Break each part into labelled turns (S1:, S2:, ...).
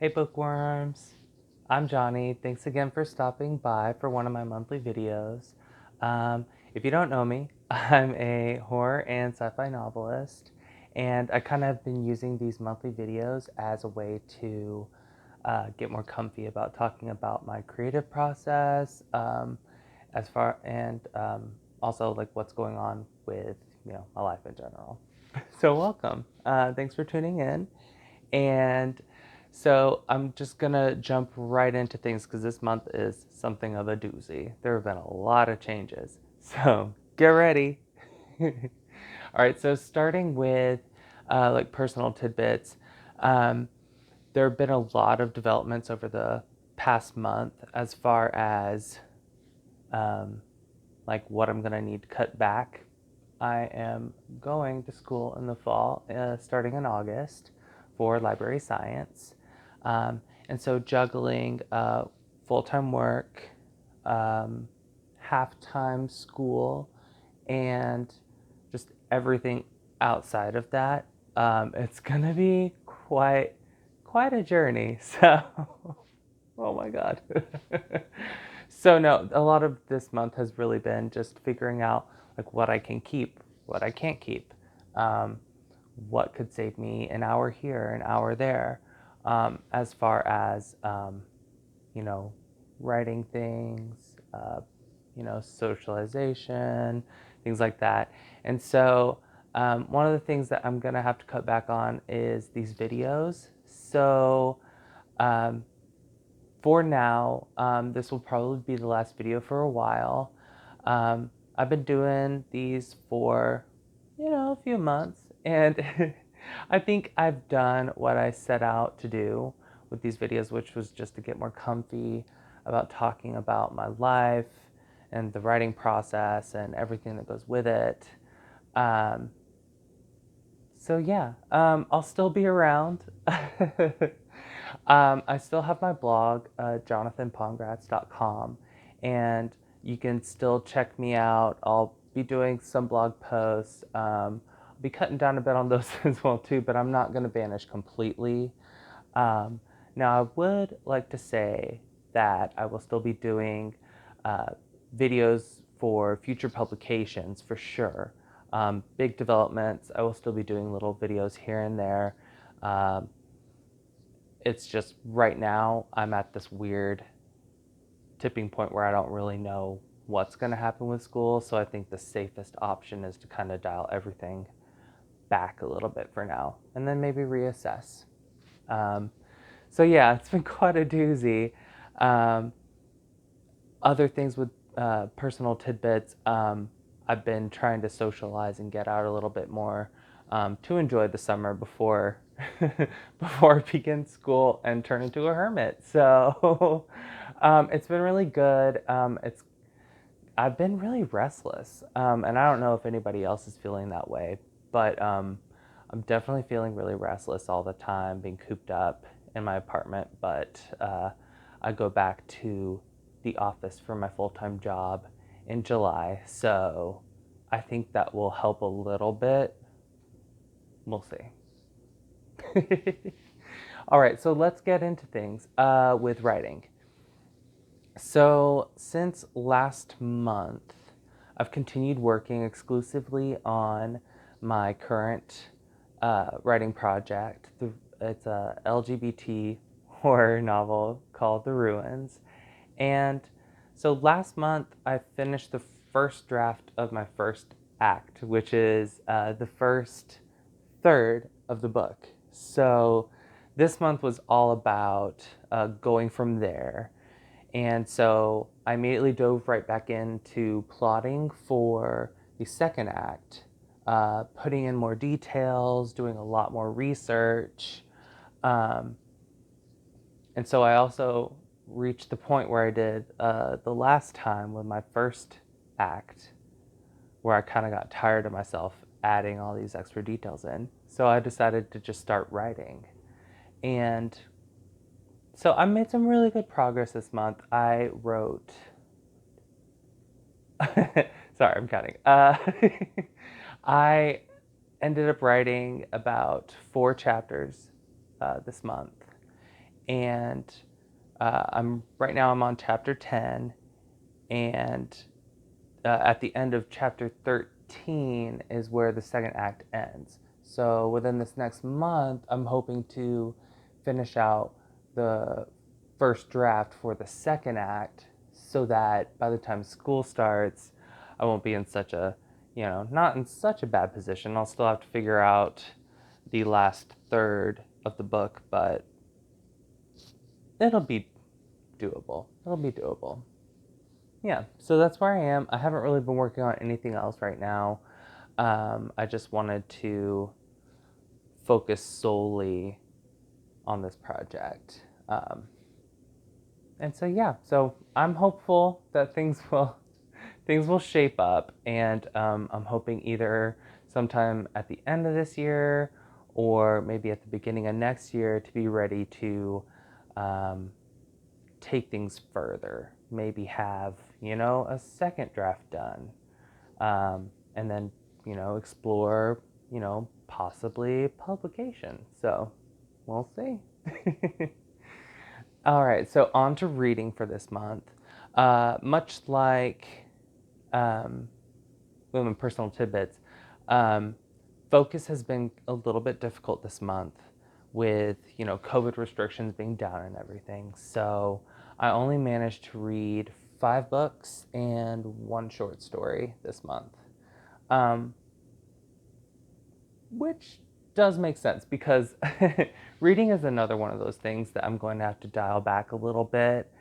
S1: Hey bookworms, I'm Johnny. Thanks again for stopping by for one of my monthly videos. If you don't know me, I'm a horror and sci-fi novelist, and I kind of have been using these monthly videos as a way to get more comfy about talking about my creative process, as far and also like what's going on with my life in general. So welcome. Thanks for tuning in. And so I'm just gonna jump right into things because this month is something of a doozy. There have been a lot of changes. So get ready. All right, so starting with like personal tidbits, um, there have been a lot of developments over the past month as far as um, like what I'm gonna need to cut back. I am going to school in the fall, starting in August, for library science. Um, and so juggling full time work, um, half time school, and just everything outside of that, it's going to be quite a journey. So, oh my God. So no, a lot of this month has really been just figuring out like what I can keep, what I can't keep, um, what could save me an hour here, an hour there, as far as you know, writing things, socialization, things like that. And so one of the things that I'm gonna have to cut back on is these videos. So um, for now, this will probably be the last video for a while. I've been doing these for, a few months, and I think I've done what I set out to do with these videos, which was just to get more comfy about talking about my life and the writing process and everything that goes with it. Um, so yeah, I'll still be around. I still have my blog, jonathanpongrats.com, and you can still check me out. I'll be doing some blog posts. I'll be cutting down a bit on those as well too, but I'm not going to vanish completely. Um, Now, I would like to say that I will still be doing uh, videos for future publications for sure. Big developments, I will still be doing little videos here and there. Um, it's just right now I'm at this weird tipping point where I don't really know what's going to happen with school. So I think the safest option is to kind of dial everything back a little bit for now and then maybe reassess. Um, so yeah, it's been quite a doozy. Um, Other things with personal tidbits, I've been trying to socialize and get out a little bit more to enjoy the summer before before I begin school and turn into a hermit. So it's been really good. It's I've been really restless, and I don't know if anybody else is feeling that way, but I'm definitely feeling really restless all the time, being cooped up in my apartment. But I go back to the office for my full time job in July, so I think that will help a little bit. We'll see. All right, so let's get into things with writing. So, since last month, I've continued working exclusively on my current writing project. It's a LGBT horror novel called The Ruins. And so last month, I finished the first draft of my first act, which is the first third of the book. So this month was all about going from there. And so I immediately dove right back into plotting for the second act, putting in more details, doing a lot more research. Um, and so I also reached the point where I did the last time with my first act, where I kind of got tired of myself adding all these extra details in. So I decided to just start writing. And so I made some really good progress this month. I wrote. Sorry, I'm counting. I ended up writing about 4 chapters this month. and right now I'm on chapter 10, and at the end of chapter 13 is where the second act ends. So within this next month, I'm hoping to finish out the first draft for the second act so that by the time school starts, I won't be in such a, not in such a bad position. I'll still have to figure out the last third of the book, but it'll be doable. It'll be doable. Yeah, so that's where I am. I haven't really been working on anything else right now. I just wanted to focus solely on this project. And so yeah, so I'm hopeful that things will shape up, and I'm hoping either sometime at the end of this year or maybe at the beginning of next year to be ready to um, take things further. Maybe have a second draft done, and then explore possibly publication. So we'll see. All right, so on to reading for this month. Much like women personal tidbits, um, focus has been a little bit difficult this month with COVID restrictions being down and everything. So I only managed to read 5 books and 1 short story this month, um, which does make sense because reading is another one of those things that I'm going to have to dial back a little bit.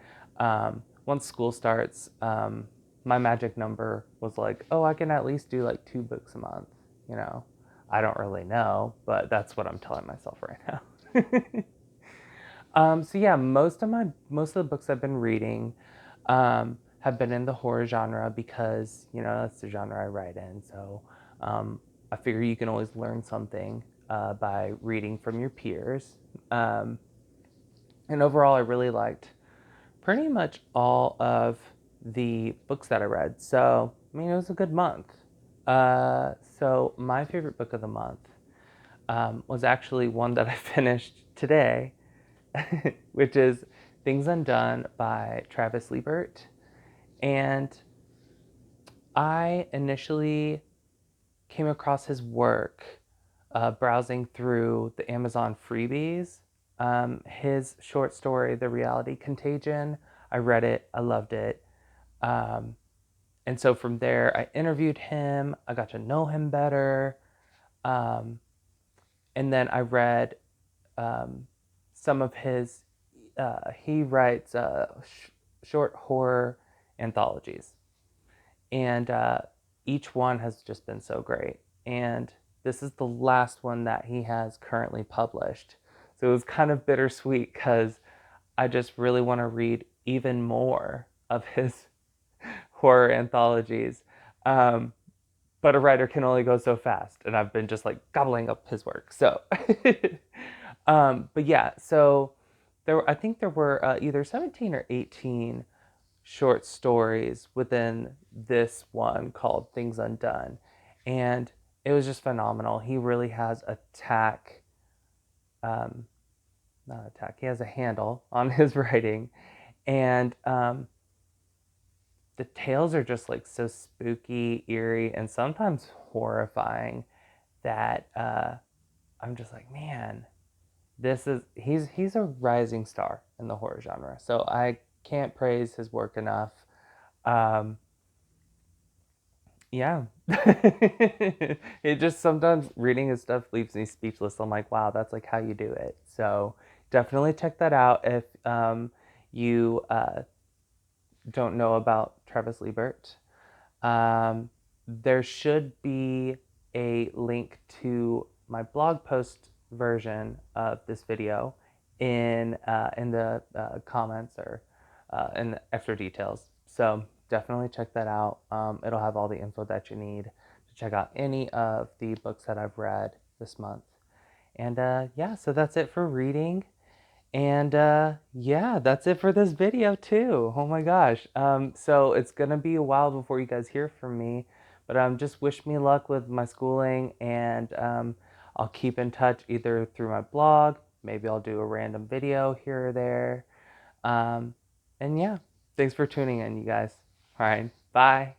S1: Once school starts, my magic number was like, oh, I can at least do like 2 books a month. You know, I don't really know, but that's what I'm telling myself right now. So yeah, most of the books I've been reading have been in the horror genre because that's the genre I write in. So I figure you can always learn something by reading from your peers. And overall, I really liked pretty much all of the books that I read. So I mean, it was a good month. So my favorite book of the month was actually one that I finished today, which is Things Undone by Travis Liebert. And I initially came across his work browsing through the Amazon freebies. His short story, The Reality Contagion, I read it, I loved it. Um, and so from there, I interviewed him, I got to know him better. Um, and then I read some of his, he writes short horror anthologies. And each one has just been so great. And this is the last one that he has currently published. So it was kind of bittersweet because I just really want to read even more of his horror anthologies. Um, but a writer can only go so fast, and I've been just like gobbling up his work. So, but yeah, so I think there were either 17 or 18 short stories within this one called Things Undone. And it was just phenomenal. He really has um, not attack, he has a handle on his writing. And the tales are just like so spooky, eerie, and sometimes horrifying that I'm just like, man, he's a rising star in the horror genre. So I can't praise his work enough. Um, Yeah. It just sometimes reading his stuff leaves me speechless. I'm like, wow, that's like how you do it. So definitely check that out if you don't know about Travis Liebert. Um, there should be a link to my blog post version of this video in the comments or in the extra details. So definitely check that out. It'll have all the info that you need to check out any of the books that I've read this month. And yeah, so that's it for reading. And yeah, that's it for this video too. Oh my gosh. So it's gonna be a while before you guys hear from me, but just wish me luck with my schooling, and I'll keep in touch either through my blog, Maybe I'll do a random video here or there. And yeah, thanks for tuning in, you guys. All right, bye.